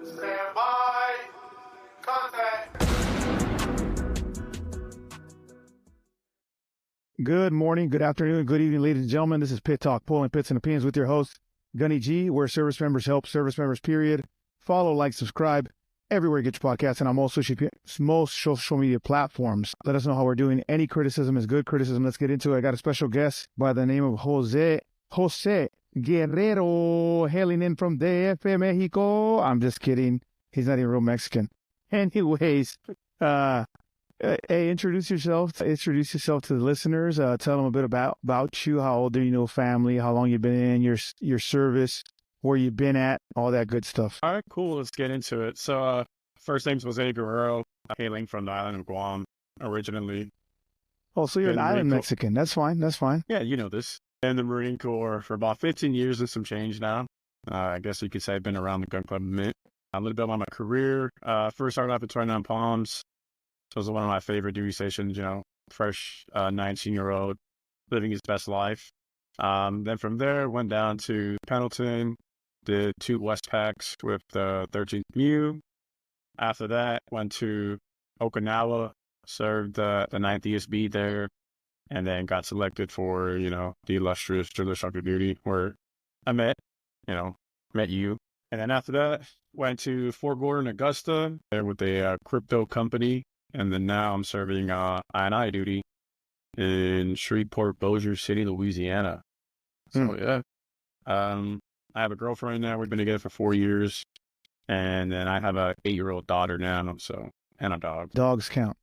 Stand by. Contact. Good morning, good afternoon, good evening, ladies and gentlemen. This is Pit Talk, pulling pits and opinions with your host, Gunny G, where service members help service members, period. Follow, like, subscribe everywhere you get your podcasts and on most social media platforms. Let us know how we're doing. Any criticism is good criticism. Let's get into it. I got a special guest by the name of Jose Guerrero, hailing in from DF, Mexico. I'm just kidding. He's not even real Mexican. Anyways, hey, introduce yourself to the listeners. Tell them a bit about you. How old are you, family, how long you've been in your service, where you've been at, all that good stuff. All right, cool. Let's get into it. So, first name's Jose Guerrero, hailing from the island of Guam originally. Oh, so you're an island Mexican. That's fine. Yeah, you know this. In the Marine Corps for about 15 years and some change now. I guess you could say I've been around the gun club a minute. A little bit about my career. First started off at 29 Palms. So it was one of my favorite duty stations, fresh 19-year-old living his best life. Then from there, went down to Pendleton, did 2 West Packs with the 13th MU. After that, went to Okinawa, served the 9th ESB there, and then got selected for, the illustrious Drill Instructor duty where I met you. And then after that, went to Fort Gordon, Augusta, there with a crypto company. And then now I'm serving I&I duty in Shreveport, Bossier City, Louisiana. So, yeah. I have a girlfriend now. We've been together for 4 years. And then I have a 8-year-old daughter now, and a dog. Dogs count.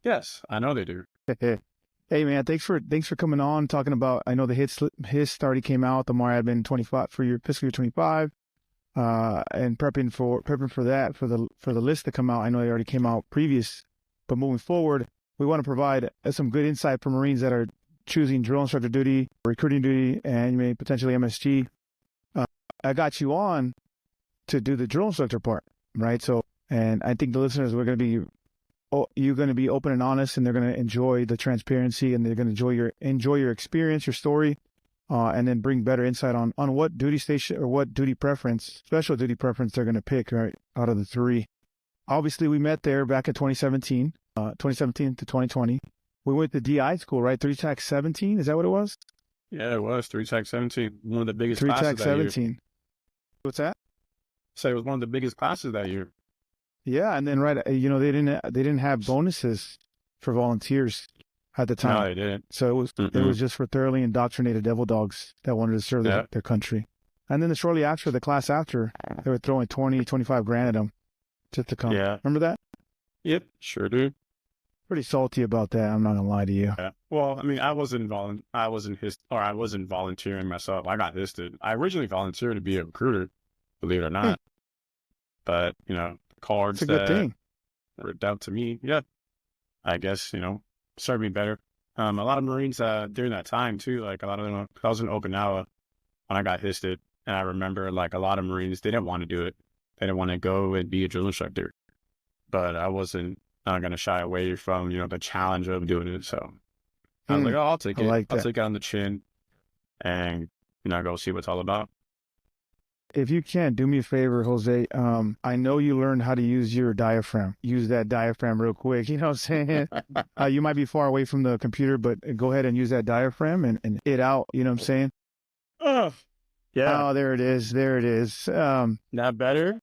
Yes, I know they do. Hey, man, thanks for coming on, talking about, I know the hits already came out, the Mar Admin 25 for your fiscal year 25. And prepping for that, for the list to come out. I know they already came out previous, but moving forward, we want to provide some good insight for Marines that are choosing drill instructor duty, recruiting duty, and maybe potentially MSG. I got you on to do the drill instructor part, right? So, and I think the listeners you're going to be open and honest, and they're going to enjoy the transparency, and they're going to enjoy your experience, your story. And then bring better insight on what duty station or what special duty preference they're going to pick, right, out of the 3. Obviously, we met there back in 2017 to 2020. We went to DI school, right? 3 TAC 17, is that what it was? Yeah, it was 3 TAC 17. One of the biggest 3 classes TAC 17. Year. What's that? So it was one of the biggest classes that year. Yeah, and then they didn't have bonuses for volunteers at the time. No, they didn't. So it was just for thoroughly indoctrinated devil dogs that wanted to serve their country. And then shortly after, the class after, they were throwing 20, 25 grand at them just to come. Yeah. Remember that? Yep, sure do. Pretty salty about that. I'm not going to lie to you. Yeah. Well, I mean, I wasn't volunteering myself. I got listed. I originally volunteered to be a recruiter, believe it or not. But, cards that were dealt to me. Yeah. I guess, served me better. A lot of Marines during that time too, like a lot of them, I was in Okinawa when I got histed, and I remember like a lot of Marines, they didn't want to do it. They didn't want to go and be a drill instructor, but I wasn't going to shy away from, the challenge of doing it. So I was like, oh, I'll take it. I'll take it on the chin and, go see what it's all about. If you can, do me a favor, Jose. I know you learned how to use your diaphragm. Use that diaphragm real quick. You know what I'm saying? You might be far away from the computer, but go ahead and use that diaphragm and it out. You know what I'm saying? Oh, yeah. Oh, there it is. Not better?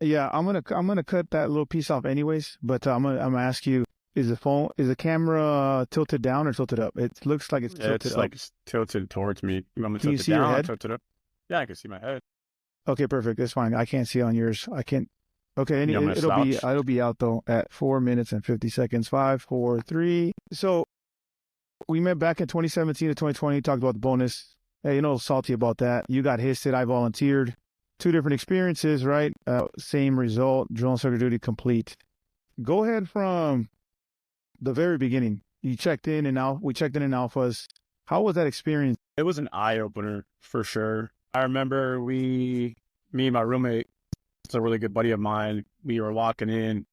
Yeah, I'm gonna cut that little piece off anyways. But I'm gonna ask you: is the camera tilted down or tilted up? It looks like it's tilted it's up. Like it's tilted towards me. You want me to can you see your head? Tilted up? Yeah, I can see my head. Okay, perfect. That's fine. I can't see on yours. I can't. Okay, it'll be out though at 4 minutes and 50 seconds. 5, 4, 3. So we met back in 2017 to 2020. Talked about the bonus. Hey, salty about that. You got histed. I volunteered. 2 different experiences, right? Same result. Drill instructor duty complete. Go ahead from the very beginning. You checked in, and we checked in alphas. How was that experience? It was an eye opener for sure. I remember me and my roommate, it's a really good buddy of mine. We were walking in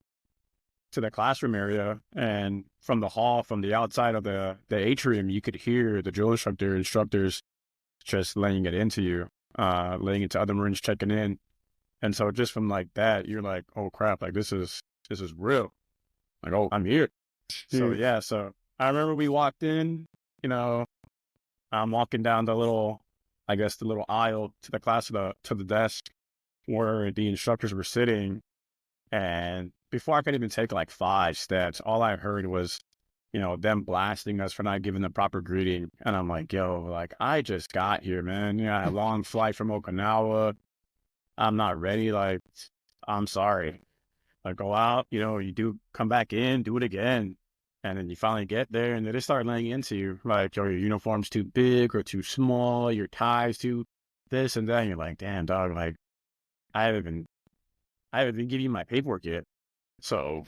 to the classroom area, and from the hall, from the outside of the atrium, you could hear the drill instructors just laying it into you, laying into other Marines checking in. And so just from like that, you're like, oh crap, like this is real. Like, oh, I'm here. So Dude. yeah, so I remember we walked in, you know, I'm walking down the little, I guess the little aisle to the class, to the desk where the instructors were sitting. And before I could even take like 5 steps, all I heard was, you know, them blasting us for not giving the proper greeting. And I'm like, yo, like I just got here, man. You know, I had a long flight from Okinawa. I'm not ready. Like, I'm sorry. Like, go out, you know, you do come back in, do it again. And then you finally get there and they just start laying into you. Like, yo, your uniform's too big or too small, your tie's too this and that. And you're like, damn, dog, like, I haven't been giving you my paperwork yet. So,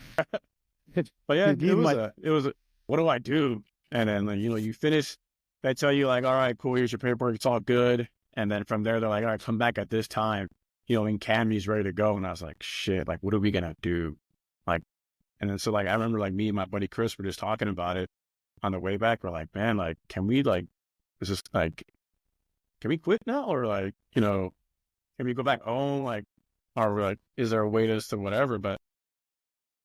but yeah, it was a, what do I do? And then, like, you know, you finish, they tell you like, all right, cool, here's your paperwork. It's all good. And then from there, they're like, all right, come back at this time, you know, and Cammy's ready to go. And I was like, shit, like, what are we going to do? Like, and then so like, I remember like me and my buddy Chris were just talking about it on the way back. We're like, man, like, can we like, is this like, can we quit now? Or like, you know, can we go back home? Like, or like, is there a way to whatever? But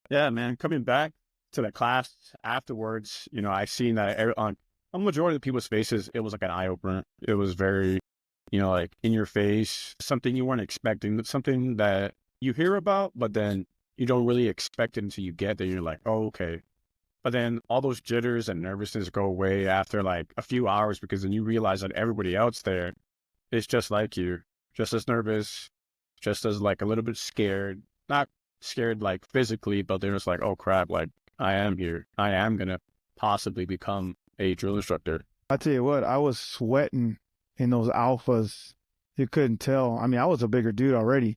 yeah, man, coming back to the class afterwards, you know, I've seen that on a majority of the people's faces, it was like an eye opener. It was very, you know, like in your face, something you weren't expecting, something that you hear about, but then you don't really expect it until you get there. You're like, oh, okay. But then all those jitters and nervousness go away after like a few hours, because then you realize that everybody else there is just like you, just as nervous, just as like a little bit scared, not scared like physically, but they're just like, oh crap, like I am here. I am going to possibly become a drill instructor. I tell you what, I was sweating in those alphas. You couldn't tell. I mean, I was a bigger dude already.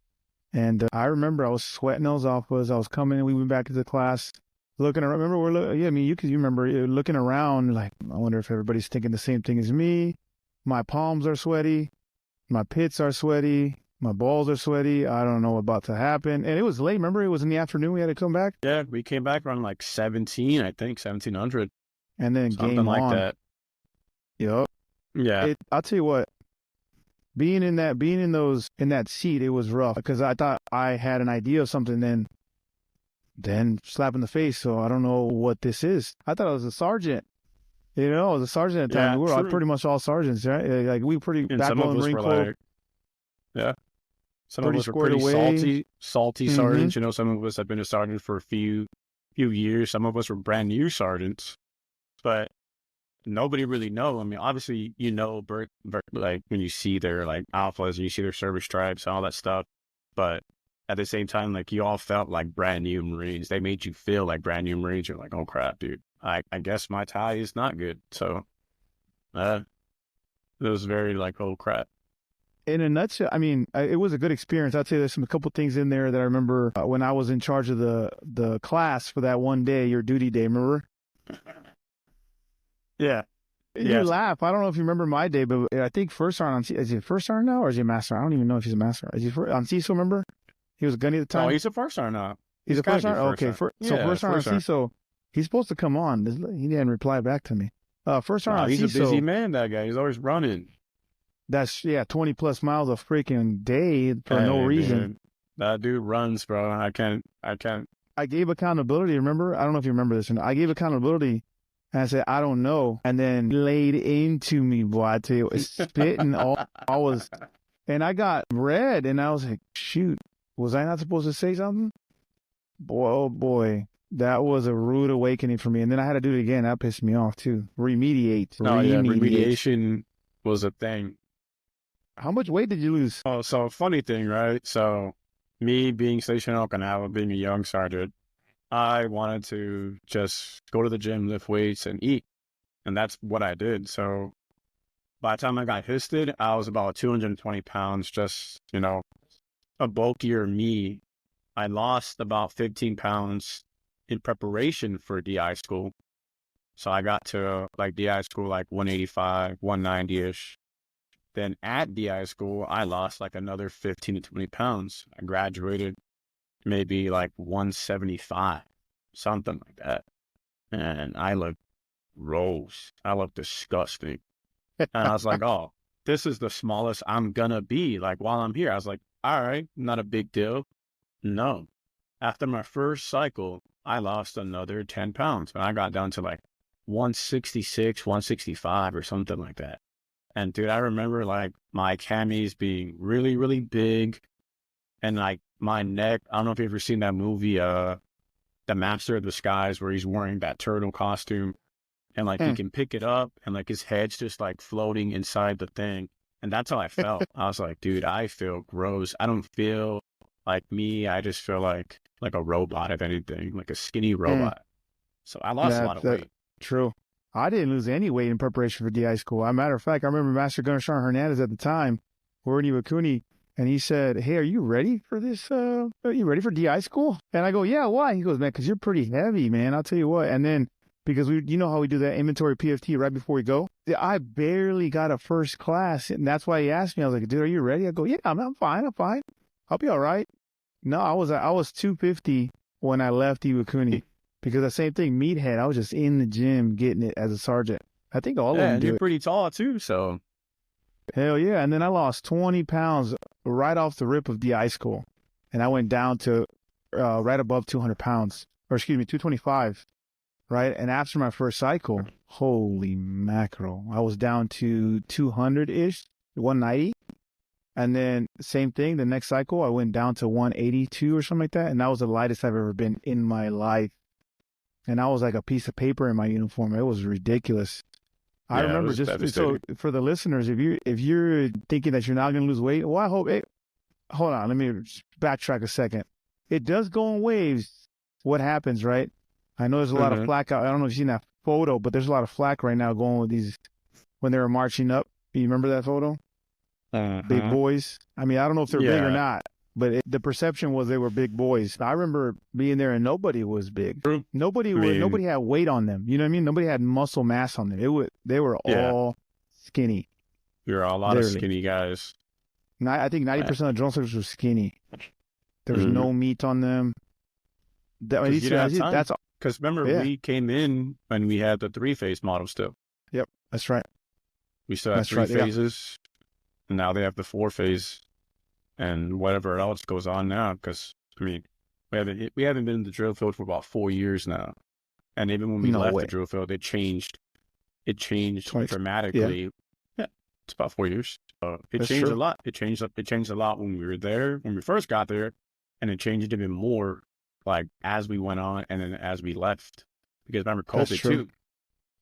And I remember I was sweating those alphas. I was coming and we went back to the class looking around. Remember, yeah, I mean, you remember looking around like, I wonder if everybody's thinking the same thing as me. My palms are sweaty. My pits are sweaty. My balls are sweaty. I don't know what's about to happen. And it was late. Remember, it was in the afternoon. We had to come back. Yeah, we came back around like 17, I think, 1700. And then something game like on. that. Yep. Yeah. I'll tell you what, being in that seat, it was rough because I thought I had an idea of something, then slap in the face. So I don't know what this is. I thought I was a sergeant. You know, I was a sergeant at the time. Yeah, We were all true. pretty much all sergeants, right? Like we pretty And back some on of the us Marine were Corps. like, yeah. Some Pretty of us were squared pretty away. salty Mhm. sergeants. You know, some of us have been a sergeant for a few years. Some of us were brand new sergeants, but nobody really know. I mean, obviously, you know, like when you see their like alphas and you see their service stripes and all that stuff, but at the same time, like you all felt like brand new Marines. They made you feel like brand new Marines. You're like, oh crap, dude. I guess my tie is not good. So, it was very like, oh crap. In a nutshell, I mean, it was a good experience. I'd say there's a couple things in there that I remember when I was in charge of the class for that one day, your duty day. Remember? Yeah. You Yes. laugh. I don't know if you remember my day, but I think first sergeant is he first sergeant now or is he a master? I don't even know if he's a master. Is he on CISO? Remember? He was a gunny at the time. Oh, he's a first sergeant now. He's a gotta first be sergeant. first Okay, sergeant. so Yeah, first sergeant first sergeant. CISO. He's supposed to come on. He didn't reply back to me. First sergeant He's CISO. a busy man, that guy. He's always running. That's 20 plus miles a freaking day for no Hey, reason. dude. That dude runs, bro. I can't. I gave accountability. Remember? I don't know if you remember this or not. I gave accountability and I said, I don't know. And then laid into me, boy. I tell you, spitting and I got red and I was like, shoot, was I not supposed to say something? Boy, oh boy. That was a rude awakening for me. And then I had to do it again. That pissed me off too. Remediate. No, yeah, remediation was a thing. How much weight did you lose? Oh, so funny thing, right? So me being stationed in Okinawa, being a young sergeant, I wanted to just go to the gym, lift weights, and eat. And that's what I did. So by the time I got histed, I was about 220 pounds, just, you know, a bulkier me. I lost about 15 pounds in preparation for DI school. So I got to like DI school, like 185, 190-ish. Then at DI school, I lost like another 15 to 20 pounds. I graduated maybe like 175, something like that. And I looked gross. I looked disgusting. And I was like, oh, this is the smallest I'm gonna be. Like while I'm here, I was like, all right, not a big deal. No. After my first cycle, I lost another 10 pounds and I got down to like 166, 165 or something like that. And dude, I remember like my camis being really, really big and like my neck. I don't know if you've ever seen that movie, The Master of the Skies, where he's wearing that turtle costume and like he can pick it up and like his head's just like floating inside the thing. And that's how I felt. I was like, dude, I feel gross. I don't feel like me. I just feel like a robot, if anything, like a skinny robot. So I lost a lot of weight. True. I didn't lose any weight in preparation for DI school. As a matter of fact, I remember Master Gunner Sergeant Hernandez at the time, we're in Iwakuni, and he said, "Hey, are you ready for this? Are you ready for DI school?" And I go, "Yeah, why?" He goes, "Man, because you're pretty heavy, man. I'll tell you what." And then, because you know how we do that inventory PFT right before we go? I barely got a first class, and that's why he asked me. I was like, "Dude, are you ready?" I go, "Yeah, I'm fine. I'll be all right." No, I was 250 when I left Iwakuni. Because the same thing, meathead, I was just in the gym getting it as a sergeant. I think all of them do you're it. pretty tall too, so. Hell yeah. And then I lost 20 pounds right off the rip of DI school. And I went down to right above 200 pounds. Or excuse me, 225. Right? And after my first cycle, holy mackerel, I was down to 200-ish, 190. And then same thing, the next cycle, I went down to 182 or something like that. And that was the lightest I've ever been in my life. And I was like a piece of paper in my uniform. It was ridiculous. I remember so for the listeners, if you're thinking that you're not going to lose weight, well, I hope it. Hold on, let me backtrack a second. It does go in waves. What happens, right? I know there's a lot of flack out. I don't know if you've seen that photo, but there's a lot of flack right now going with these when they were marching up. You remember that photo? Big boys. I mean, I don't know if they're big or not. But the perception was they were big boys. I remember being there and nobody was big. Nobody had weight on them. You know what I mean? Nobody had muscle mass on them. They were all skinny. You're a lot of skinny guys. I think 90% of drill instructors were skinny. There was no meat on them. Because remember, we came in when we had the 3-phase model still. Yep, that's right. We still had 3 phases, and now they have the 4-phase. And whatever else goes on now, because I mean, we haven't been in the drill field for about 4 years now, and even when we left the drill field, it changed dramatically. Yeah, it's about 4 years. It changed a lot. It changed a lot when we were there, when we first got there, and it changed even more like as we went on, and then as we left. Because remember COVID too.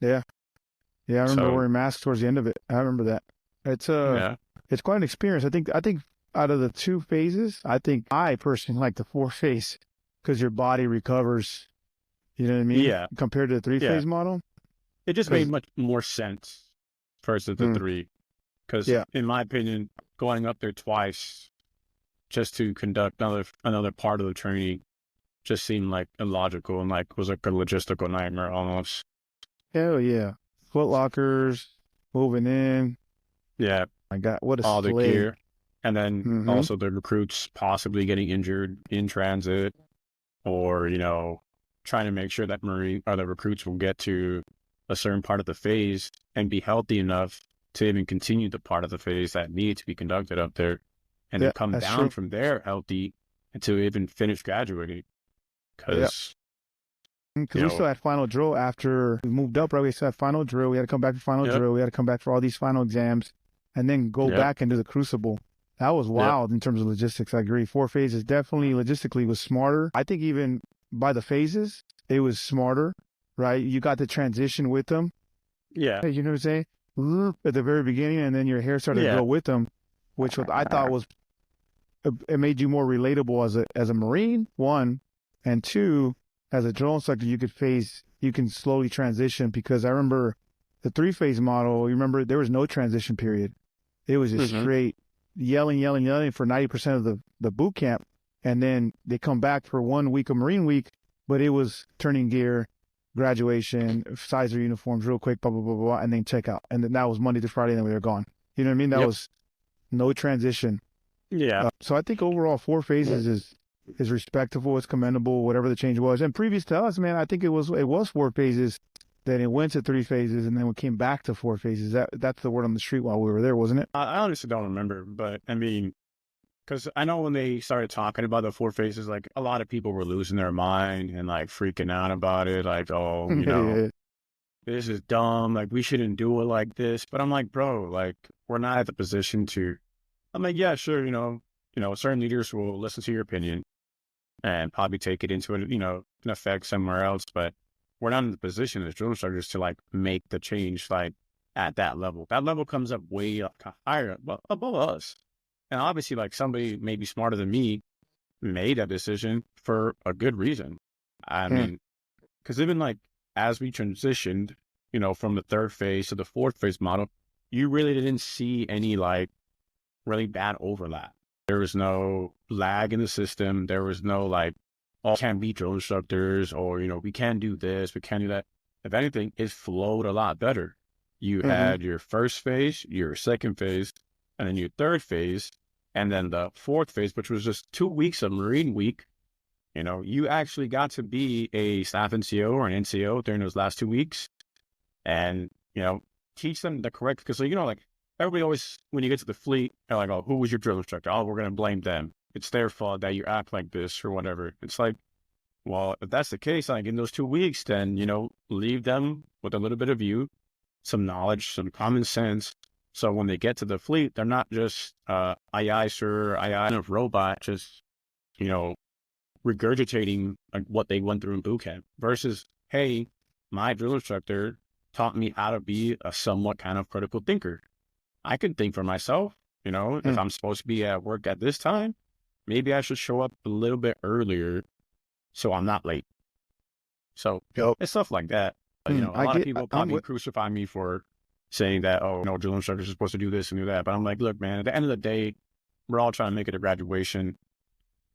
Yeah, I remember wearing masks towards the end of it. I remember that. It's quite an experience. I think. Out of the 2 phases, I think I personally like the 4-phase because your body recovers, you know what I mean? Yeah. Compared to the 3-phase model. It just made much more sense versus the 3. Because in my opinion, going up there twice just to conduct another part of the training just seemed like illogical and like was like a logistical nightmare almost. Hell yeah. Foot lockers, moving in. Yeah. I got all the gear. And then also the recruits possibly getting injured in transit or, trying to make sure that the recruits will get to a certain part of the phase and be healthy enough to even continue the part of the phase that needs to be conducted up there and then come down from there healthy and to even finish graduating. Because we still had final drill after we moved up, right? We still had final drill. We had to come back for final drill. We had to come back for all these final exams and then go back into the crucible. That was wild in terms of logistics. I agree. 4 phases definitely logistically was smarter. I think even by the phases, it was smarter, right? You got the transition with them. Yeah. You know what I'm saying? At the very beginning, and then your hair started to grow with them, which I thought was, it made you more relatable as a Marine, 1, and 2, as a drill instructor, you can slowly transition because I remember the 3-phase model, you remember there was no transition period. It was just straight yelling for 90% of the boot camp. And then they come back for 1 week of Marine Week, but it was turning gear, graduation, size their uniforms real quick, blah, blah, blah, blah, and then check out. And then that was Monday to Friday, and then we were gone. You know what I mean? That was no transition. Yeah. So I think overall 4 phases is respectable, it's commendable, whatever the change was. And previous to us, man, I think it was 4 phases. Then it went to 3 phases, and then we came back to 4 phases. That's the word on the street while we were there, wasn't it? I honestly don't remember, but I mean, Because I know when they started talking about the 4 phases, like a lot of people were losing their mind and like freaking out about it. Like, oh, you know, Yeah. this is dumb. Like, we shouldn't do it like this. But I'm like, bro, like, we're not at the position to. I'm like, yeah, sure, certain leaders will listen to your opinion and probably take it into it, an effect somewhere else. But we're not in the position as drill instructors to like make the change like at that level. That level comes up way up higher above us. And obviously, like somebody maybe smarter than me made a decision for a good reason. I Hmm. mean, because even like as we transitioned, from the 3rd phase to the 4th phase model, you really didn't see any like really bad overlap. There was no lag in the system. There was no like, oh, can't be drill instructors, or, we can't do this, we can't do that. If anything, it flowed a lot better. You Mm-hmm. had your 1st phase, your 2nd phase, and then your 3rd phase, and then the 4th phase, which was just 2 weeks of Marine Week. You actually got to be a staff NCO or an NCO during those last 2 weeks and, teach them the correct, because, like everybody always, when you get to the fleet, they're like, oh, who was your drill instructor? Oh, we're going to blame them. It's their fault that you act like this or whatever. It's like, well, if that's the case, like in those 2 weeks, then, leave them with a little bit of you, some knowledge, some common sense. So when they get to the fleet, they're not just, aye, sir, aye, of robot, just, you know, regurgitating like what they went through in boot camp versus, hey, my drill instructor taught me how to be a somewhat kind of critical thinker. I can think for myself, if I'm supposed to be at work at this time, maybe I should show up a little bit earlier so I'm not late. So Yep. it's stuff like that. But, a I lot of get. people I'm probably crucify me for saying that, oh, drill instructors are supposed to do this and do that. But I'm like, look, man, at the end of the day, we're all trying to make it a graduation,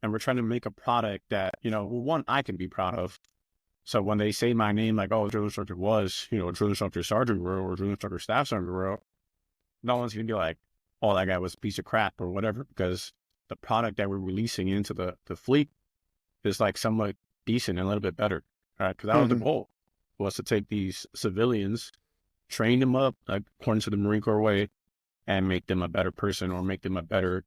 and we're trying to make a product that, one, I can be proud of. So when they say my name, like, oh, drill instructor was, drill instructor Sergeant Guerrero or drill instructor Staff Sergeant Guerrero, no one's going to be like, oh, that guy was a piece of crap or whatever, because the product that we're releasing into the fleet is like somewhat decent and a little bit better, right? Because that was the Mhm. goal, was to take these civilians, train them up like, according to the Marine Corps way, and make them a better person, or make them a better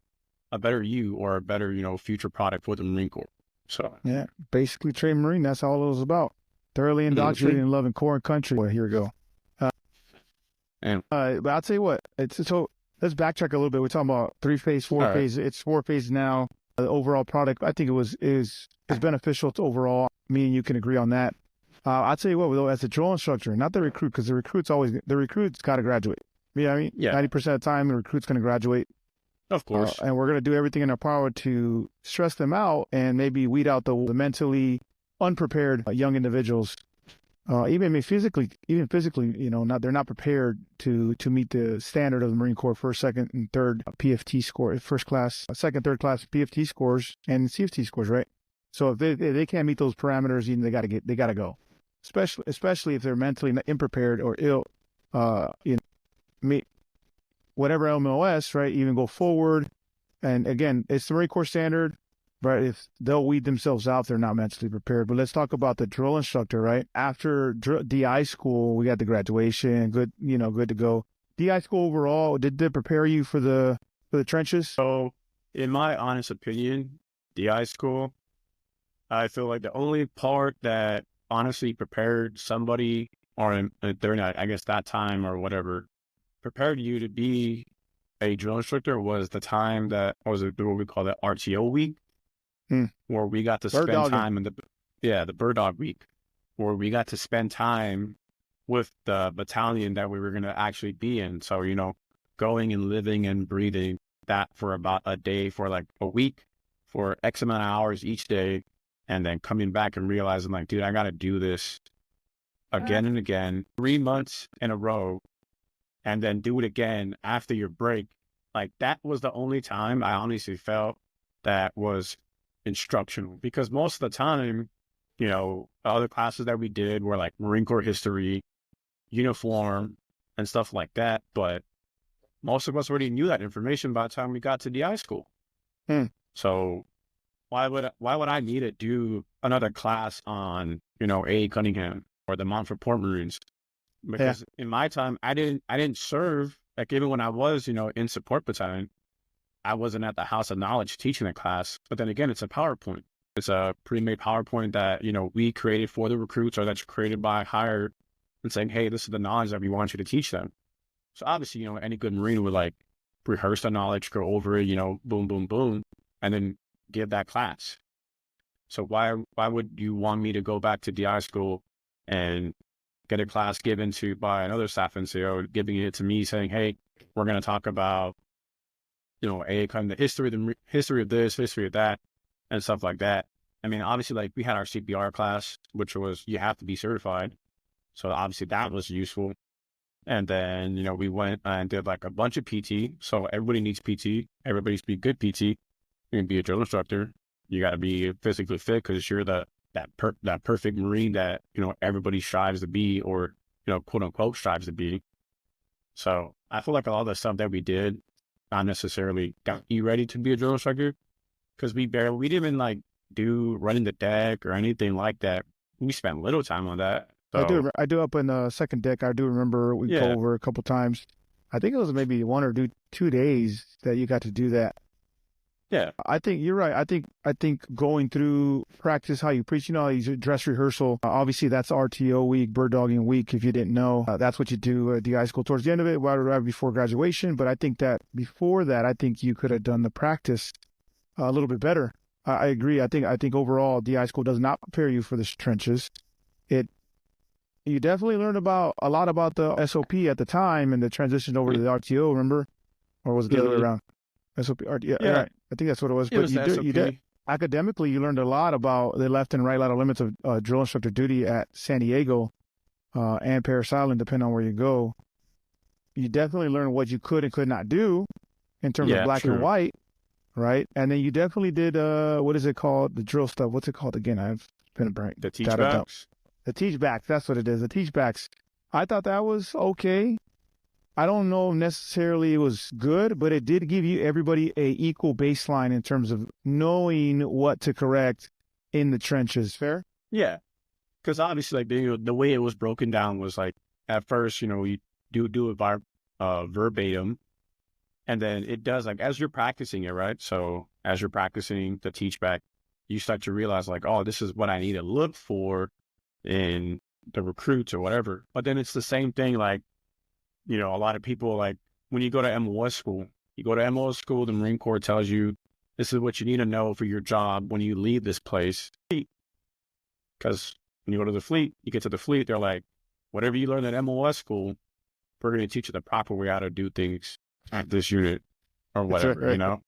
you, or a better, future product for the Marine Corps. So Yeah, basically, train Marine. That's all it was about. Thoroughly indoctrinated Mhm. in loving core and country. Well, here we go. And But I'll tell you what. So let's backtrack a little bit. We're talking about 3-phase, all right, 4-phase. It's 4-phase now. The overall product, I think is beneficial to overall. Me and you can agree on that. I'll tell you what, though, as a drill instructor, not the recruit, because the recruit's got to graduate. You know what I mean? yeah, 90% of the time, the recruit's going to graduate. of course, And we're going to do everything in our power to stress them out and maybe weed out the mentally unprepared young individuals. Even physically, they're not prepared to meet the standard of the Marine Corps first, second, and third PFT score, first class, second, third class PFT scores and CFT scores, right? So if they can't meet those parameters, even they got to go. Especially if they're mentally unprepared or ill, whatever LMOS, right? Even go forward. And again, it's the Marine Corps standard, but if they'll weed themselves out, they're not mentally prepared. But let's talk about the drill instructor, right? After DI school, we got the graduation, good to go. DI school overall, did it prepare you for the trenches? So in my honest opinion, DI school, I feel like the only part that honestly prepared somebody, or during I guess that time or whatever, prepared you to be a drill instructor, was the time that was what we call the RTO week, where we got to Bird spend dogging. time in the bird dog week, where we got to spend time with the battalion that we were going to actually be in. So, going and living and breathing that for about a day, for like a week, for X amount of hours each day, and then coming back and realizing like, dude, I got to do this again and again, 3 months in a row, and then do it again after your break. Like, that was the only time I honestly felt that was instructional, because most of the time, other classes that we did were like Marine Corps history, uniform, and stuff like that. But most of us already knew that information by the time we got to DI school. So why would I need to do another class on, A. Cunningham or the Montfort Port Marines? Because in my time, I didn't serve, like, even when I was, in support battalion, I wasn't at the house of knowledge teaching the class. But then again, it's a PowerPoint. It's a pre-made PowerPoint that, we created for the recruits, or that's created by hire, and saying, hey, this is the knowledge that we want you to teach them. So obviously, any good Marine would like rehearse the knowledge, go over it, boom, boom, boom, and then give that class. So why would you want me to go back to DI school and get a class given to by another staff NCO, giving it to me, saying, hey, we're going to talk about, kind of the history of this, history of that, and stuff like that. I mean, obviously, like, we had our CPR class, which was, you have to be certified. So obviously that was useful. And then, we went and did like a bunch of PT. So everybody needs PT. Everybody needs to be good PT. You can be a drill instructor. You got to be physically fit, because you're that perfect Marine that, everybody strives to be, or, quote unquote strives to be. So I feel like a lot of the stuff that we did not necessarily got you ready to be a drill instructor, because we didn't even like do running the deck or anything like that. We spent little time on that. So, I do up in the second deck. I do remember we go over a couple times. I think it was maybe 1 or 2 days that you got to do that. Yeah, I think you're right. I think going through practice how you preach, you dress rehearsal. Obviously, that's RTO week, bird dogging week. If you didn't know, that's what you do at DI school towards the end of it, right before graduation. But I think that before that, I think you could have done the practice a little bit better. I agree. I think overall, DI school does not prepare you for the trenches. You definitely learned a lot about the SOP at the time, and the transition over to the RTO. Remember, or was it the other way around? SOP, RTO. Yeah. Right. I think that's what it was. But you did academically, you learned a lot about the left and right lateral limits of drill instructor duty at San Diego and Parris Island, depending on where you go. You definitely learned what you could and could not do in terms of black and white, right? And then you definitely did what is it called? The drill stuff. What's it called again? I've been a brain. The teach backs. The teach backs. That's what it is. The teach backs. I thought that was okay. I don't know if necessarily it was good, but it did give everybody a equal baseline in terms of knowing what to correct in the trenches. Fair? Yeah. Because obviously, like, the way it was broken down was like, at first, you do it verbatim, and then it does, like, as you're practicing it, right? So as you're practicing the teach back, you start to realize, like, oh, this is what I need to look for in the recruits or whatever. But then it's the same thing, like, a lot of people, like, when you go to MOS school, the Marine Corps tells you, this is what you need to know for your job when you leave this place. Because when you go to the fleet, you get to the fleet, they're like, whatever you learn at MOS school, we're going to teach you the proper way how to do things at this unit or whatever, right.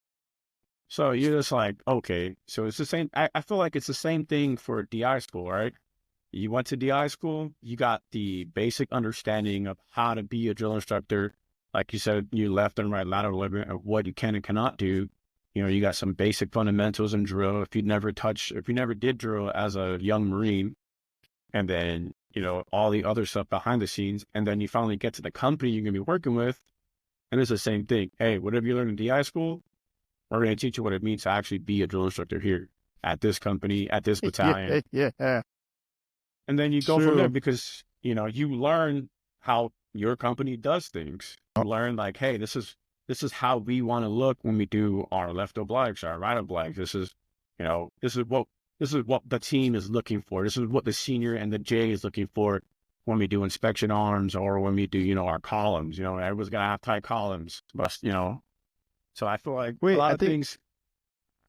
So you're just like, okay, so it's the same. I feel like it's the same thing for DI school, right? You went to DI school, you got the basic understanding of how to be a drill instructor. Like you said, you left and right lateral limit of what you can and cannot do. You got some basic fundamentals in drill. If you never did drill as a young Marine, and then, all the other stuff behind the scenes, and then you finally get to the company you're going to be working with, and it's the same thing. Hey, whatever you learn in DI school, we're going to teach you what it means to actually be a drill instructor here at this company, at this battalion. Yeah. And then you go from there, because, you learn how your company does things. You learn, like, hey, this is how we want to look when we do our left obliques, our right obliques. This is what the team is looking for. This is what the senior and the J is looking for when we do inspection arms, or when we do, our columns. Everyone's gonna have tight columns, but so I feel like a lot of things.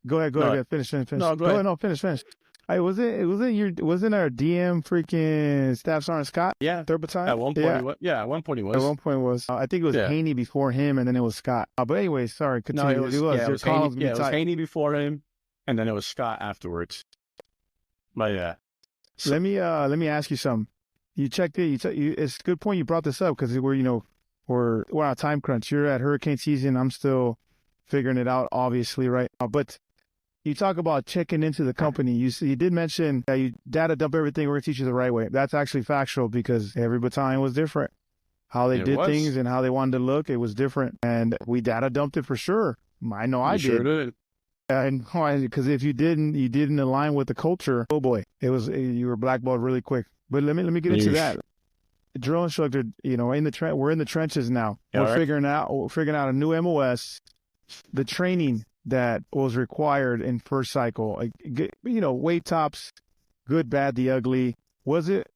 Go ahead. Finish. No, go ahead. No, finish. Wasn't our DM freaking Staff Sergeant Scott? Yeah. 3rd Battalion? At one point, he was. Yeah, at one point he was. At one point it was. I think it was Haney before him, and then it was Scott. But anyway, sorry. Continue. No, it was Haney before him, and then it was Scott afterwards. But yeah. So, let me ask you something. You checked it. It's a good point you brought this up, because we're on a time crunch. You're at hurricane season. I'm still figuring it out, obviously, right? But you talk about checking into the company. You did mention that you data dump everything. We're going to teach you the right way. That's actually factual, because every battalion was different. How they did things and how they wanted to look, it was different. And we data dumped it for sure. I know I did. Sure did. And because if you didn't align with the culture, oh boy, you were blackballed really quick. But let me get into that. Drill instructor, we're in the trenches now. We're figuring out a new MOS. the training that was required in first cycle, like, weight tops, good, bad, the ugly. Was it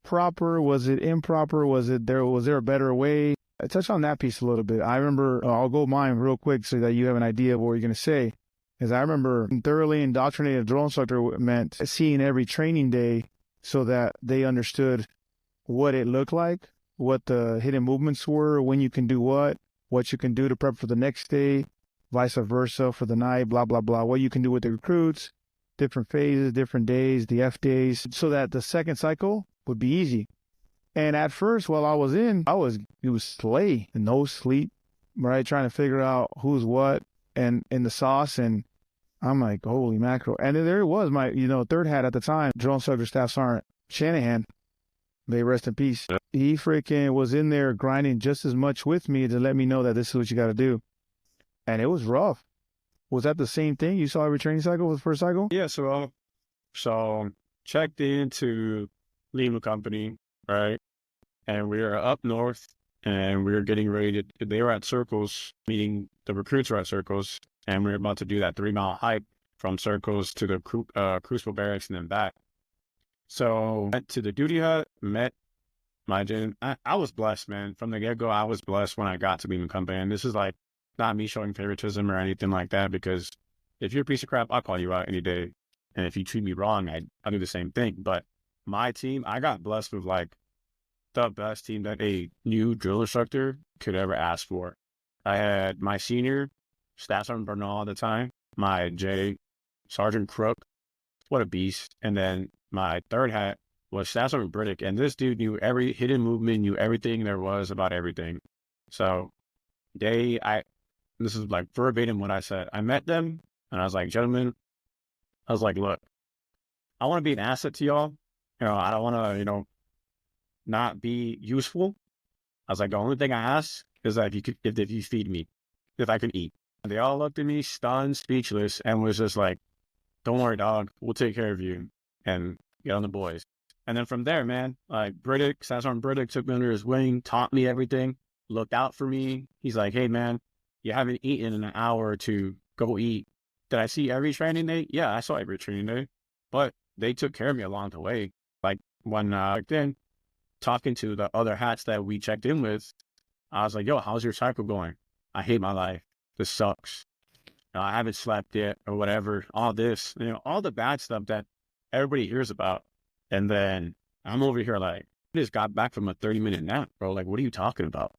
proper? Was it improper? Was there a better way? I touch on that piece a little bit. I remember, I'll go mine real quick so that you have an idea of what you're going to say. Because I remember thoroughly indoctrinated drill instructor meant seeing every training day so that they understood what it looked like, what the hidden movements were, when you can do what you can do to prep for the next day, vice versa for the night, blah, blah, blah, what you can do with the recruits, different phases, different days, the F days, so that the second cycle would be easy. And at first, while I was in, it was slay, no sleep, right? Trying to figure out who's what and in the sauce. And I'm like, holy mackerel. And then there it was, my, third hat at the time, Drill Instructor Staff Sergeant Shanahan, may rest in peace. Yep. He freaking was in there grinding just as much with me to let me know that this is what you got to do. And it was rough. Was that the same thing you saw every training cycle with the first cycle? Yeah, so checked into Lima Company, right? And we were up north, and we were getting ready to, they were at Circles, meeting the recruits were at Circles, and we were about to do that 3-mile hike from Circles to the Crucible Barracks and then back. So went to the duty hut, met my gen. I was blessed, man. From the get-go, I was blessed when I got to Lima Company. And this is like not me showing favoritism or anything like that, because if you're a piece of crap, I'll call you out any day. And if you treat me wrong, I'll do the same thing. But my team, I got blessed with like the best team that a new drill instructor could ever ask for. I had my senior, Staff Sergeant Bernal at the time, my J, Sergeant Crook, what a beast. And then my third hat was Staff Sergeant Briddick. And this dude knew every hidden movement, knew everything there was about everything. So this is like verbatim what I said. I met them and I was like, gentlemen, I was like, look, I want to be an asset to y'all. I don't want to, not be useful. I was like, the only thing I ask is that if you feed me, if I can eat. And they all looked at me stunned, speechless, and was just like, don't worry, dog, we'll take care of you and get on the boys. And then from there, man, like Staff Sergeant Briddick took me under his wing, taught me everything, looked out for me. He's like, hey man, you haven't eaten in an hour or two, go eat. Did I see every training day? Yeah, I saw every training day, but they took care of me along the way. Like when then talking to the other hats that we checked in with, I was like, yo, how's your cycle going? I hate my life. This sucks. I haven't slept yet or whatever. All this, all the bad stuff that everybody hears about. And then I'm over here like, I just got back from a 30-minute nap, bro. Like, what are you talking about?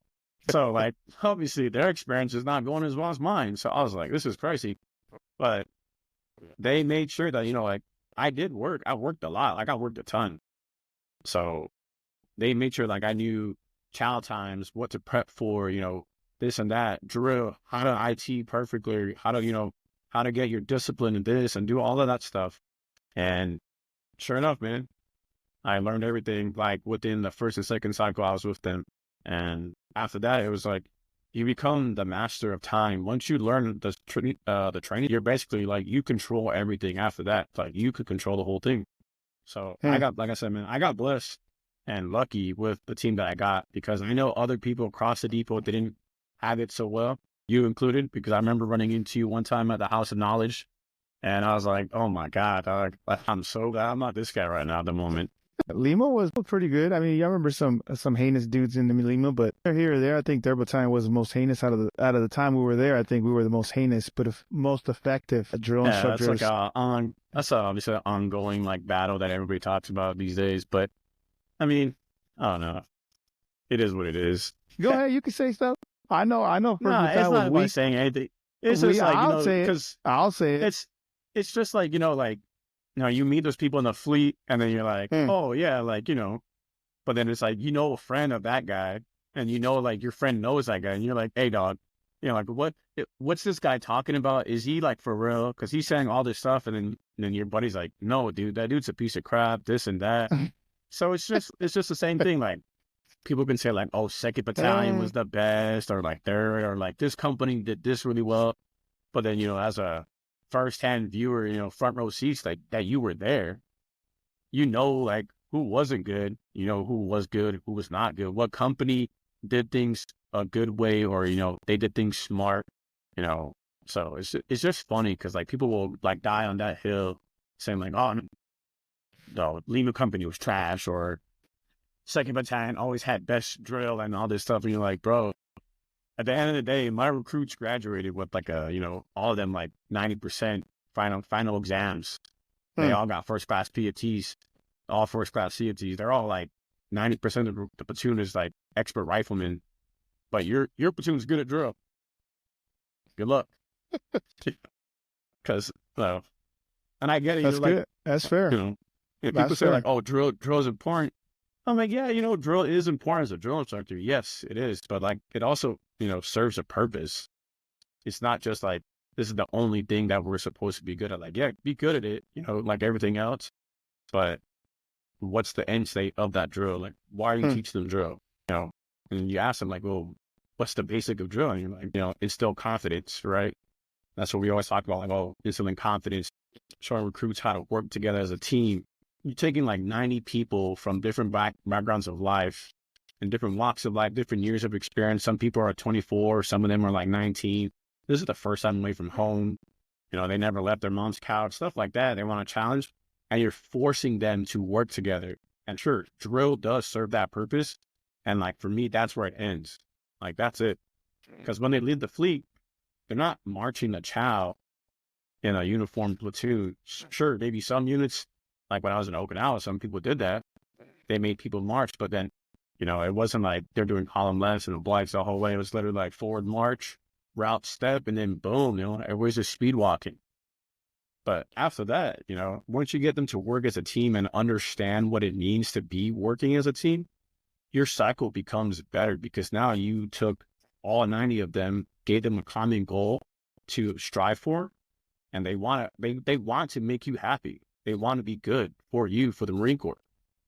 So like, obviously their experience is not going as well as mine. So I was like, this is crazy. But they made sure that, like, I did work. I worked a lot. Like I worked a ton. So they made sure like I knew chow times, what to prep for, this and that, drill, how to IT perfectly, how to get your discipline in this and do all of that stuff. And sure enough, man, I learned everything like within the first and second cycle I was with them. And after that, it was like, you become the master of time. Once you learn the training, you're basically like, you control everything after that. Like you could control the whole thing. So like I said, man, I got blessed and lucky with the team that I got, because I know other people across the depot didn't have it so well, you included, because I remember running into you one time at the House of Knowledge, and I was like, oh my God, I'm so glad I'm not this guy right now at the moment. Lima was pretty good. I mean, I remember some heinous dudes in the Lima, but here or there, I think their battalion was the most heinous out of the time we were there. I think we were the most heinous, but most effective drill instructors. That's obviously an ongoing like battle that everybody talks about these days. But I mean, I don't know. It is what it is. Go ahead, you can say stuff. I know. No, it's not about saying anything. It's just like, because I'll say it. It's just like, you meet those people in the fleet, and then you're like, oh yeah, like, but then it's like, a friend of that guy, and like your friend knows that guy, and you're like, hey dog, like what's this guy talking about? Is he like for real? Because he's saying all this stuff, and then your buddy's like, no, dude, that dude's a piece of crap, this and that. So it's just the same thing. Like people can say like, oh, 2nd Battalion was the best, or like third, or like this company did this really well. But then, as a first-hand viewer, front row seats, like that you were there, like who wasn't good, who was good, who was not good, what company did things a good way, or, they did things smart. So it's just funny because like people will like die on that hill saying like, oh, no, Lima Company was trash, or Second Battalion always had best drill and all this stuff. And you're like, bro, at the end of the day, my recruits graduated with like all of them like 90% final exams. They all got first class PATs, all first class CFTs. They're all like 90% of the platoon is like expert riflemen, but your platoon's good at drill. Good luck. Because, and I get it. That's you're good. Like, That's fair. If people say like, oh, drill is important. I'm like, yeah, drill is important as a drill instructor. Yes, it is. But like, it also, serves a purpose. It's not just like, this is the only thing that we're supposed to be good at. Like, yeah, be good at it, like everything else. But what's the end state of that drill? Like, why are you teaching them drill? And you ask them like, well, what's the basic of drill? And you're like, instill confidence, right? That's what we always talk about, like, oh, instilling confidence, showing recruits how to work together as a team. You're taking like 90 people from different backgrounds of life and different walks of life, different years of experience. Some people are 24, some of them are like 19. This is the first time away from home. They never left their mom's couch, stuff like that. They want a challenge, and you're forcing them to work together. And sure, drill does serve that purpose. And like, for me, that's where it ends. Like, that's it. Because when they leave the fleet, they're not marching a chow in a uniformed platoon. Sure, maybe some units, like when I was in Okinawa, some people did that. They made people march, but then, it wasn't like they're doing column lefts and obliques the whole way. It was literally like forward march, route step, and then boom, everybody's just speed walking. But after that, once you get them to work as a team and understand what it means to be working as a team, your cycle becomes better because now you took all 90 of them, gave them a common goal to strive for, and they want to make you happy. They want to be good for you, for the Marine Corps.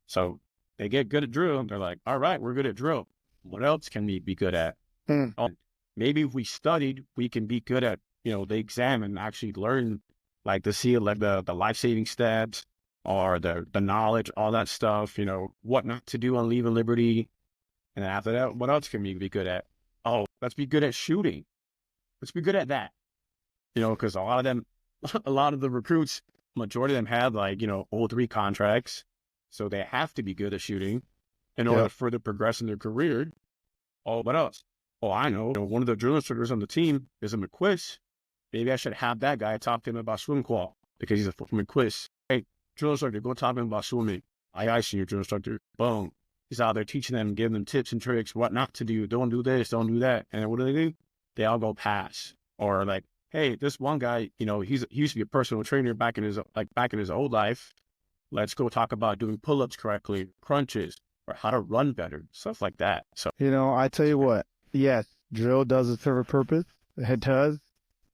So they get good at drill. They're like, all right, we're good at drill. What else can we be good at? Oh, maybe if we studied, we can be good at, the exam and actually learn like the life-saving stats or the knowledge, all that stuff, what not to do on leave of liberty. And then after that, what else can we be good at? Oh, let's be good at shooting. Let's be good at that. Because a lot of the recruits, majority of them have like, 03 contracts. So they have to be good at shooting in order to further progress in their career. Oh, what else? Oh, I know. One of the drill instructors on the team is a McQuist. Maybe I should have that guy talk to him about swim qual because he's a McQuist. Hey, drill instructor, go talk to him about swimming. Aye, senior drill instructor. Boom. He's out there teaching them, giving them tips and tricks, what not to do. Don't do this, don't do that. And what do? They all go pass. Or like, hey, this one guy, he used to be a personal trainer back in his old life. Let's go talk about doing pull-ups correctly, crunches, or how to run better, stuff like that. So I tell you what, yes, drill does serve a purpose. It does.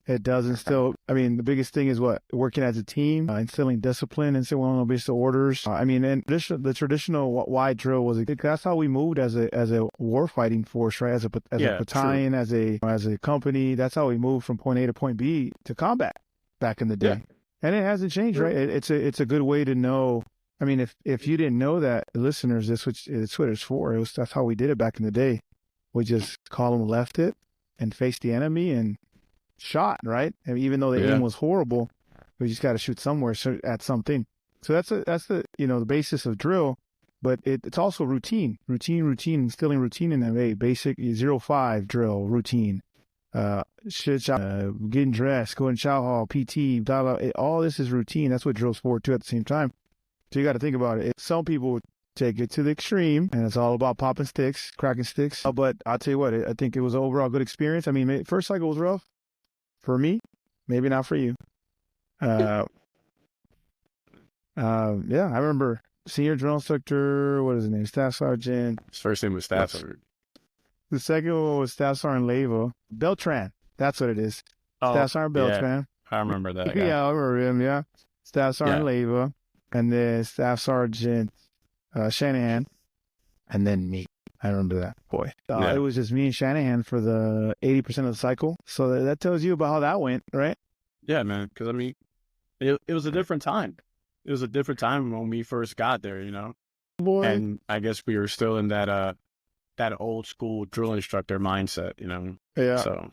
It does instill. I mean, the biggest thing is what working as a team, instilling discipline, instilling based orders. And the traditional wide drill was that's how we moved as a war fighting force, right? As a battalion, true. as a company. That's how we moved from point A to point B to combat back in the day. Yeah. And it hasn't changed, right? It's a good way to know. I mean, if you didn't know that, listeners, it's what it's for. That's how we did it back in the day. We just column left it and face the enemy and shot, right? And even though the aim was horrible, we just got to shoot somewhere at something. So that's the the basis of drill, but it's also routine, instilling routine in them. Hey, basic 0-5 drill routine, getting dressed, going chow hall, PT, all this is routine. That's what drill's for too. At the same time, so you got to think about it. Some people take it to the extreme, and it's all about popping sticks, cracking sticks. But I'll tell you what, I think it was an overall good experience. I mean, first cycle was rough. For me, maybe not for you. I remember senior drill instructor, what is his name? Staff Sergeant. His first name was Staff Sergeant. The second one was Staff Sergeant Leva. Beltran, that's what it is. Staff Sergeant Beltran. I remember that guy. Yeah, I remember him, yeah. Staff Sergeant Leva. And then Staff Sergeant Shanahan. And then me. I remember that, boy. It was just me and Shanahan for the 80% of the cycle. So that tells you about how that went, right? Yeah, man. Because, I mean, it was a different time. It was a different time when we first got there, Boy. And I guess we were still in that old school drill instructor mindset, Yeah. So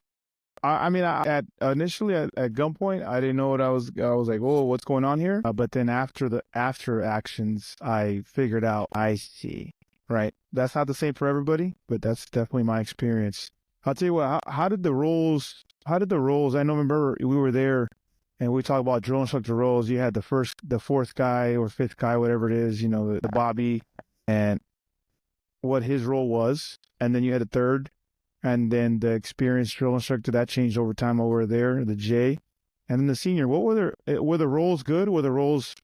I mean, at initially at gunpoint, I didn't know what I was like, oh, what's going on here? But then after actions, I figured out, I see, right? That's not the same for everybody, but that's definitely my experience. I'll tell you what, how did the roles, I know, remember we were there and we talked about drill instructor roles. You had the fourth guy or fifth guy, whatever it is, the Bobby, and what his role was. And then you had a third, and then the experienced drill instructor that changed over time over there, the J, and then the senior. What were the roles good? Were the roles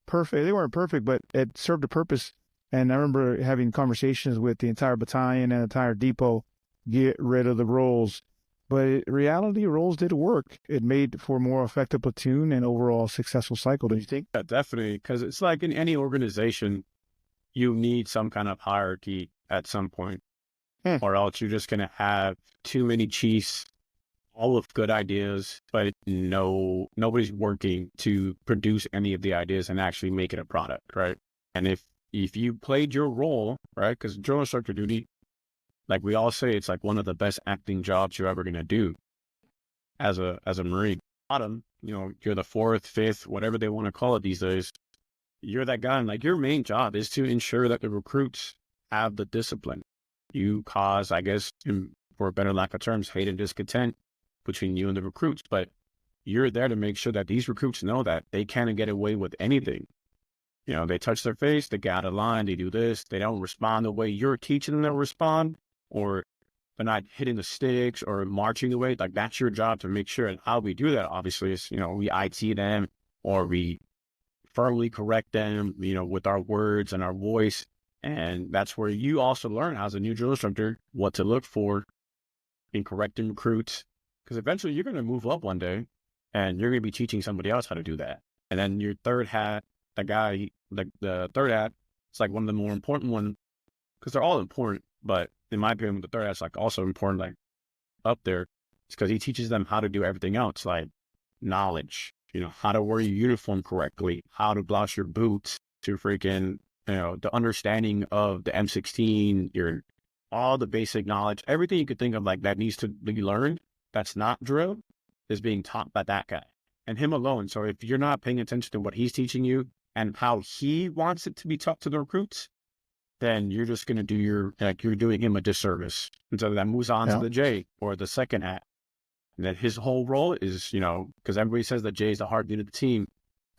perfect? They weren't perfect, but it served a purpose. And I remember having conversations with the entire battalion and entire depot, get rid of the roles. But in reality, roles did work. It made for a more effective platoon and overall successful cycle, don't you think? Yeah, definitely. Because it's like in any organization, you need some kind of hierarchy at some point, or else you're just going to have too many chiefs, all with good ideas, but nobody's working to produce any of the ideas and actually make it a product, right? And if you played your role, right, because drill instructor duty, like we all say, it's like one of the best acting jobs you're ever going to do as a Marine. Bottom, you're the fourth, fifth, whatever they want to call it these days. You're that guy, and like your main job is to ensure that the recruits have the discipline. You cause, I guess, for a better lack of terms, hate and discontent between you and the recruits, but you're there to make sure that these recruits know that they can't get away with anything. They touch their face, they get out of line, they do this, they don't respond the way you're teaching them to respond, or they're not hitting the sticks or marching away. Like that's your job to make sure. And how we do that, obviously, is, we IT them or we firmly correct them, with our words and our voice. And that's where you also learn as a new drill instructor what to look for in correcting recruits. Because eventually you're going to move up one day and you're going to be teaching somebody else how to do that. And then your third hat, the guy, like the third hat, it's like one of the more important ones, because they're all important. But in my opinion, the third hat's like also important, like up there. It's because he teaches them how to do everything else, like knowledge, how to wear your uniform correctly, how to blouse your boots, to freaking, the understanding of the M16, all the basic knowledge, everything you could think of like that needs to be learned. That's not drill is being taught by that guy and him alone. So if you're not paying attention to what he's teaching you and how he wants it to be taught to the recruits, then you're just going to do you're doing him a disservice. And so that moves on to the J, or the second hat. And then his whole role is, because everybody says that J is the heartbeat of the team,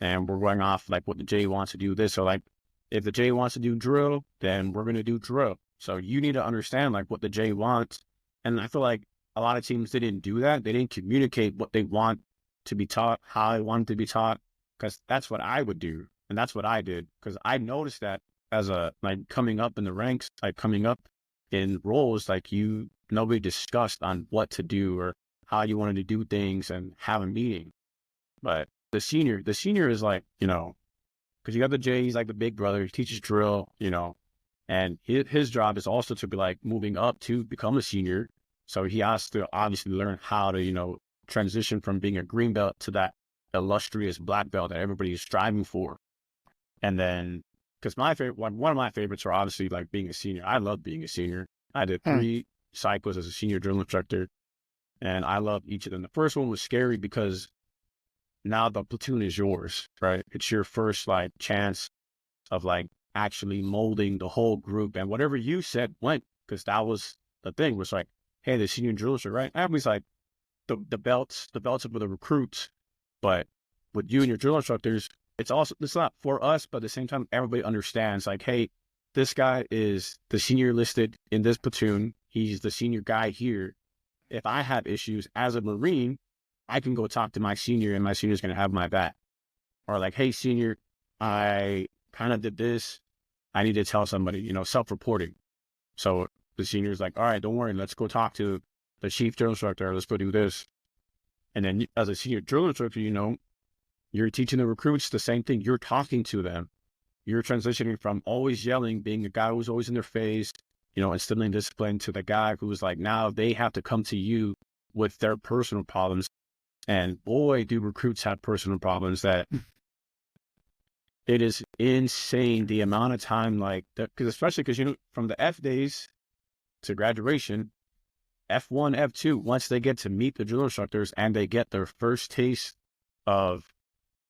and we're going off like what the J wants to do this. So like if the J wants to do drill, then we're going to do drill. So you need to understand like what the J wants. And I feel like a lot of teams, they didn't do that. They didn't communicate what they want to be taught, how they want it to be taught, because that's what I would do. And that's what I did, because I noticed that as coming up in the ranks, like coming up in roles, like nobody discussed on what to do or how you wanted to do things and have a meeting. But the senior is like, because you got the J, he's like the big brother, he teaches drill, and his job is also to be like moving up to become a senior. So he has to obviously learn how to, transition from being a green belt to that illustrious black belt that everybody is striving for. And then, because one of my favorites are obviously like being a senior. I love being a senior. I did 3 cycles as a senior drill instructor, and I loved each of them. The first one was scary because now the platoon is yours, right? It's your first like chance of like actually molding the whole group, and whatever you said went, because that was the thing, was like, hey, the senior drill instructor, right? Everybody's like the belts are for the recruits, but with you and your drill instructors, it's not for us, but at the same time, everybody understands like, hey, this guy is the senior listed in this platoon. He's the senior guy here. If I have issues as a Marine, I can go talk to my senior, and my senior's going to have my back. Or like, hey, senior, I kind of did this. I need to tell somebody, self-reporting. So the senior's like, all right, don't worry. Let's go talk to the chief drill instructor. Let's go do this. And then as a senior drill instructor, you're teaching the recruits the same thing. You're talking to them. You're transitioning from always yelling, being a guy who's always in their face, instilling discipline, to the guy who's like, now they have to come to you with their personal problems. And boy, do recruits have personal problems that it is insane the amount of time, like, especially because, from the F days to graduation, F1, F2, once they get to meet the drill instructors and they get their first taste of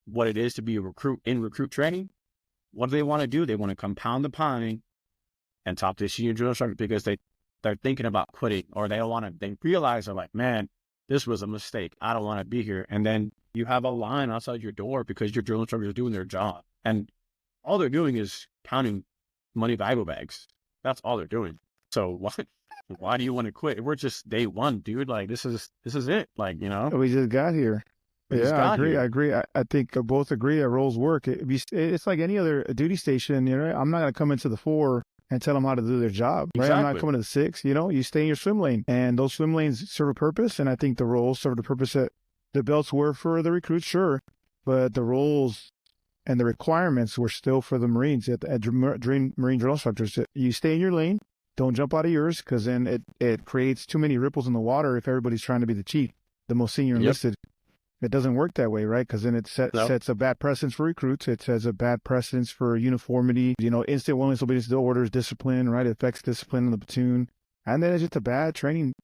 what it is to be a recruit in recruit training, what do they want to do? They want to compound the pine and top their senior drill instructor because they're thinking about quitting, or they realize they're like, man, this was a mistake. I don't want to be here. And then you have a line outside your door because your drill instructors are doing their job. And all they're doing is counting money value bags. That's all they're doing. So why do you want to quit? We're just day one, dude. Like, this is it. Like, We just got here. Yeah, I agree. I think both agree that roles work. It's like any other duty station. I'm not going to come into the 4 and tell them how to do their job, right? Exactly. I'm not coming to the 6. You stay in your swim lane, and those swim lanes serve a purpose. And I think the roles serve the purpose that the belts were for the recruits, sure, but the roles and the requirements were still for the Marines at Marine drill instructors. You stay in your lane, don't jump out of yours, because then it creates too many ripples in the water if everybody's trying to be the chief, the most senior enlisted. It doesn't work that way, right? Because then it sets a bad precedence for recruits. It sets a bad precedence for uniformity. Instant willingness, obedience to orders, discipline, right? It affects discipline in the platoon. And then it's just a bad training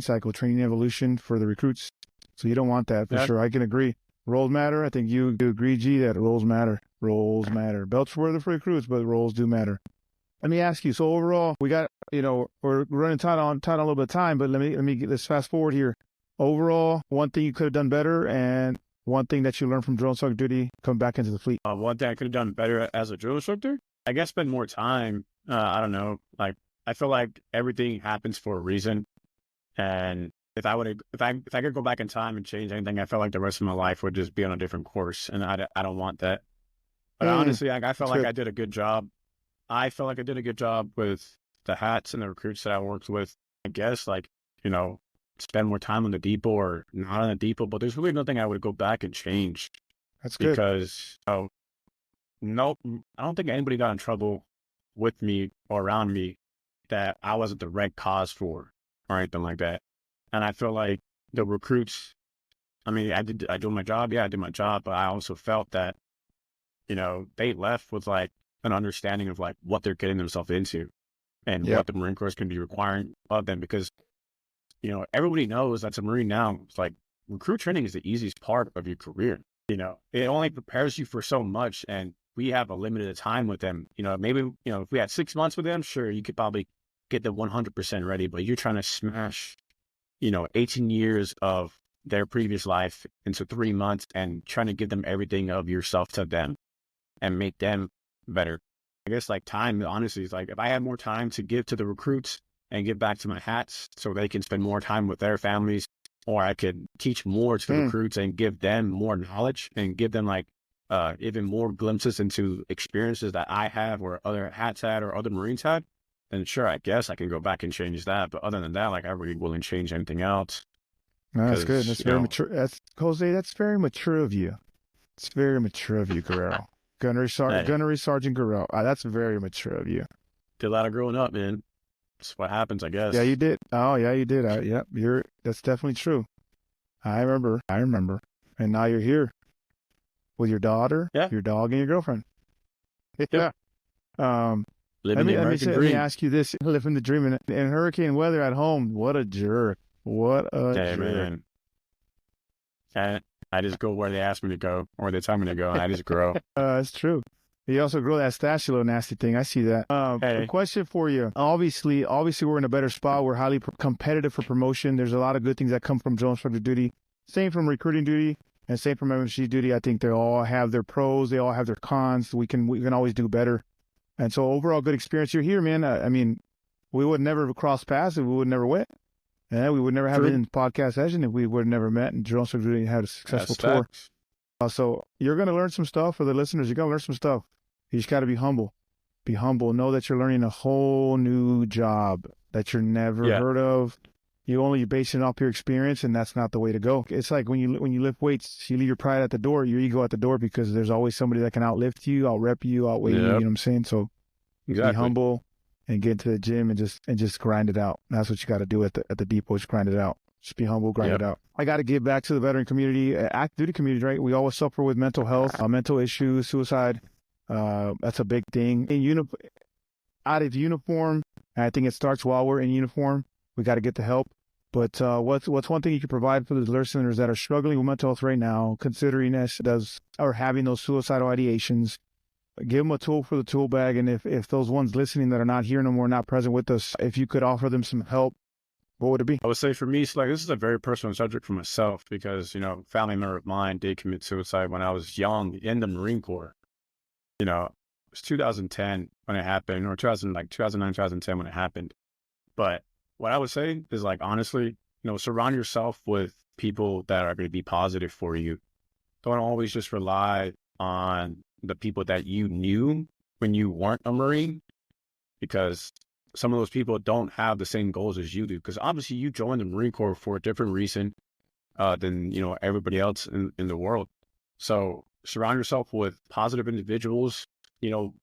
cycle, training evolution for the recruits. So you don't want that for sure. I can agree. Roles matter. I think you do agree, G, that roles matter. Roles matter. Belts for the recruits, but roles do matter. Let me ask you. So overall, we got, we're running tight on a little bit of time, but let's fast forward here. Overall, one thing you could have done better, and one thing that you learned from drill instructor duty coming back into the fleet. One thing I could have done better as a drill instructor, I guess spend more time. I don't know. Like, I feel like everything happens for a reason. And if I could go back in time and change anything, I felt like the rest of my life would just be on a different course. And I don't want that. But honestly, I felt like I did a good job. I felt like I did a good job with the hats and the recruits that I worked with. I guess, spend more time on the depot or not on the depot, but there's really nothing I would go back and change. That's good. Because, no, I don't think anybody got in trouble with me or around me that I wasn't the right cause for or anything like that. And I feel like the recruits, I did my job. Yeah, I did my job, but I also felt that, they left with an understanding of what they're getting themselves into and what the Marine Corps can be requiring of them, because everybody knows that's a Marine now. It's recruit training is the easiest part of your career. It only prepares you for so much, and we have a limited time with them. Maybe, if we had 6 months with them, sure, you could probably get them 100% ready, but you're trying to smash, 18 years of their previous life into 3 months and trying to give them everything of yourself to them and make them better. I guess time, honestly, is if I had more time to give to the recruits and give back to my hats so they can spend more time with their families, or I could teach more to the recruits and give them more knowledge and give them even more glimpses into experiences that I have or other hats had or other Marines had, then sure, I guess I can go back and change that. But other than that, I really wouldn't change anything else. No, that's good. That's very mature. Jose, that's very mature of you. It's very mature of you, Guerrero. Gunnery Sergeant Guerrero. That's very mature of you. Did a lot of growing up, man. That's what happens, I guess. Yeah, you did. Oh, yeah, you did. That's definitely true. I remember. And now you're here with your daughter, your dog, and your girlfriend. Yeah. Living the American dream. Let me ask you this: living the dream in hurricane weather at home. What a jerk! What a jerk! Man. I just go where they ask me to go, or they tell me to go, and I just grow. That's true. You also grow that stash, you little nasty thing. I see that. A question for you. Obviously, we're in a better spot. We're highly competitive for promotion. There's a lot of good things that come from drill instructor duty. Same from recruiting duty and same from MMC duty. I think they all have their pros. They all have their cons. We can always do better. And so overall, good experience. You're here, man. We would never cross paths if we would never went. Yeah, we would never have it in podcast session if we would have never met and drill instructor duty had a successful tour. So you're going to learn some stuff for the listeners. You're going to learn some stuff. You just got to be humble. Be humble. Know that you're learning a whole new job that you're never heard of. You only base it off your experience, and that's not the way to go. It's like when you lift weights, you leave your pride at the door, your ego at the door, because there's always somebody that can outlift you, outrep you, outweigh you. You know what I'm saying? So be humble and get into the gym and just grind it out. That's what you got to do at the depot. Just grind it out. Just be humble, grind it out. I got to give back to the veteran community, active duty community, right? We always suffer with mental health, mental issues, suicide. That's a big thing. Out of uniform, and I think it starts while we're in uniform. We got to get the help. But what's one thing you could provide for the listeners that are struggling with mental health right now, considering this does or having those suicidal ideations? Give them a tool for the tool bag, and if those ones listening that are not here no more, not present with us, if you could offer them some help, what would it be? I would say for me, it's like, this is a very personal subject for myself because, family member of mine did commit suicide when I was young in the Marine Corps. It was 2010 when it happened, or 2009, 2010 when it happened. But what I would say is, like, honestly, surround yourself with people that are going to be positive for you. Don't always just rely on the people that you knew when you weren't a Marine, because some of those people don't have the same goals as you do. Because obviously you joined the Marine Corps for a different reason than, everybody else in the world. So surround yourself with positive individuals,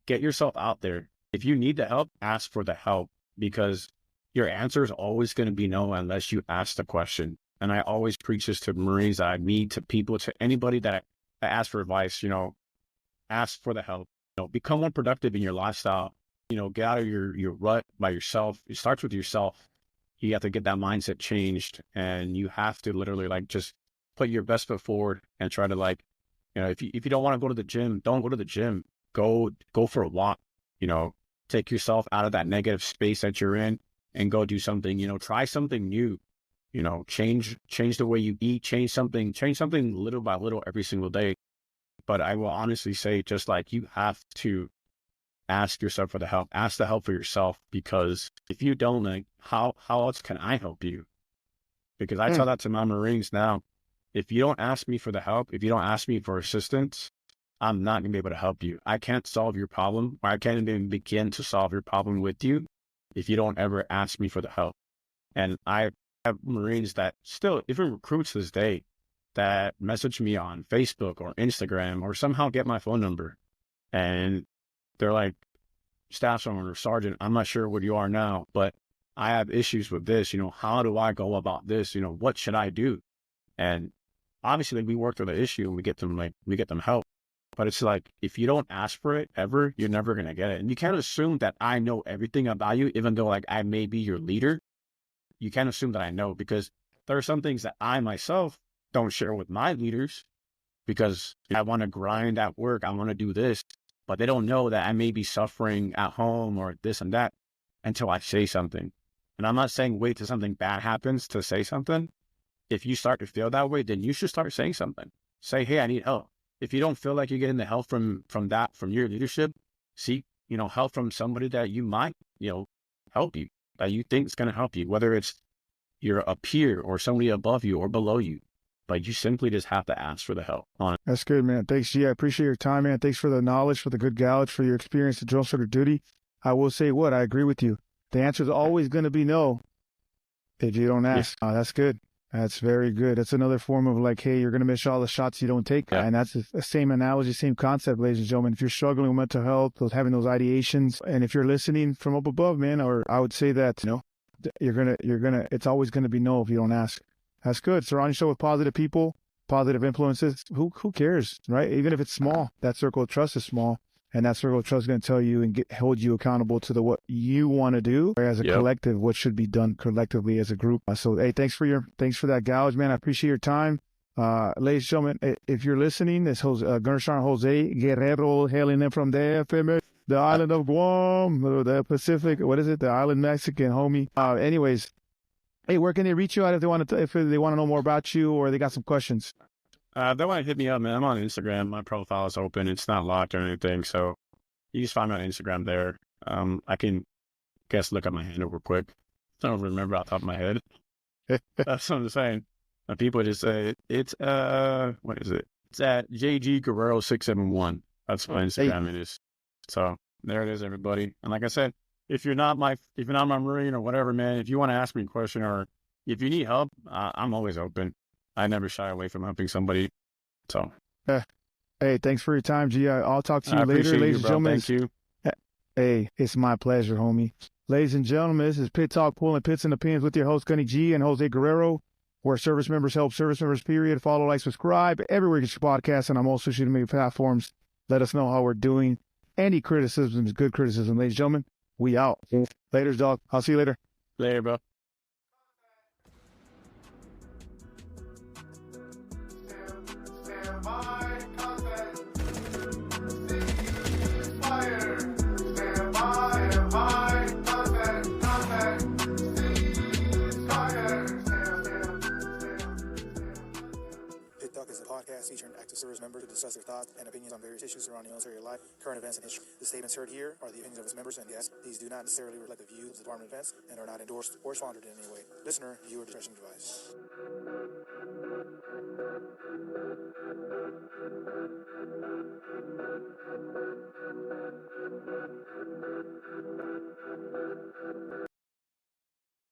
get yourself out there. If you need the help, ask for the help, because your answer is always going to be no unless you ask the question. And I always preach this to Marines that I meet, to people, to anybody that I ask for advice, ask for the help. Become more productive in your lifestyle. Get out of your rut by yourself. It starts with yourself. You have to get that mindset changed, and you have to literally, like, just put your best foot forward and try to, if you don't want to go to the gym, don't go to the gym. Go for a walk. Take yourself out of that negative space that you're in and go do something. Try something new. Change the way you eat. Change something little by little every single day. But I will honestly say, just like, you have to ask yourself for the help. Ask the help for yourself, because if you don't, like, how else can I help you? Because I tell that to my Marines now. If you don't ask me for the help, if you don't ask me for assistance, I'm not going to be able to help you. I can't solve your problem, or I can't even begin to solve your problem with you if you don't ever ask me for the help. And I have Marines that still, even recruits to this day, that message me on Facebook or Instagram or somehow get my phone number. And they're like, Staff Sergeant or Sergeant, I'm not sure what you are now, but I have issues with this. How do I go about this? What should I do? And obviously we work through the issue and we get them help. But it's like, if you don't ask for it ever, you're never going to get it. And you can't assume that I know everything about you, even though, like, I may be your leader. You can't assume that I know, because there are some things that I myself don't share with my leaders, because I want to grind at work. I want to do this, but they don't know that I may be suffering at home or this and that until I say something. And I'm not saying wait till something bad happens to say something. If you start to feel that way, then you should start saying something. Say, hey, I need help. If you don't feel like you're getting the help from your leadership, seek, help from somebody that you might, help you, that you think is going to help you, whether it's a peer or somebody above you or below you. But you simply just have to ask for the help on it. That's good, man. Thanks, G. I appreciate your time, man. Thanks for the knowledge, for the good gouge, for your experience at drill instructor duty. I will say I agree with you. The answer is always going to be no if you don't ask. Yeah. That's good. That's very good. That's another form of, like, hey, you're going to miss all the shots you don't take. Yeah. And that's the same analogy, same concept, ladies and gentlemen. If you're struggling with mental health, having those ideations, and if you're listening from up above, man, or I would say that, it's always going to be no if you don't ask. That's good. Surround yourself with positive people, positive influences. Who cares, right? Even if it's small, that circle of trust is small. And that circle of trust is going to tell you and hold you accountable to what you want to do as a collective, what should be done collectively as a group. So, hey, thanks for that gouge, man. I appreciate your time. Ladies and gentlemen, if you're listening, this Gunnery Sergeant Jose Guerrero, hailing in from the island of Guam, the Pacific. What is it? The island Mexican, homie. Anyways, hey, where can they reach you out if they want to know more about you, or they got some questions? They want to hit me up, man. I'm on Instagram. My profile is open. It's not locked or anything. So you just find me on Instagram there. I can look at my handle real quick. I don't remember off the top of my head. That's what I'm saying. People just say, it's, what is it? It's at JG Guerrero 671. That's my Instagram is. So there it is, everybody. And like I said, if you're not my Marine or whatever, man, if you want to ask me a question or if you need help, I'm always open. I never shy away from helping somebody. So, hey, thanks for your time, G. I'll talk to you later, ladies and gentlemen. Thank you. Hey, it's my pleasure, homie. Ladies and gentlemen, this is Pit Talk, pulling pits and the pins with your host, Gunny G and Jose Guerrero, where service members help service members, period. Follow, like, subscribe everywhere you get your podcast, and I'm also shooting media platforms. Let us know how we're doing. Any criticism is good criticism, ladies and gentlemen. We out. Later, dog. I'll see you later. Later, bro. is a podcast featuring active service members who discuss their thoughts and opinions on various issues surrounding military life, current events, and history. The statements heard here are the opinions of its members and guests. These do not necessarily reflect the views of the Department of Defense and are not endorsed or sponsored in any way. Listener, viewer discretion advised.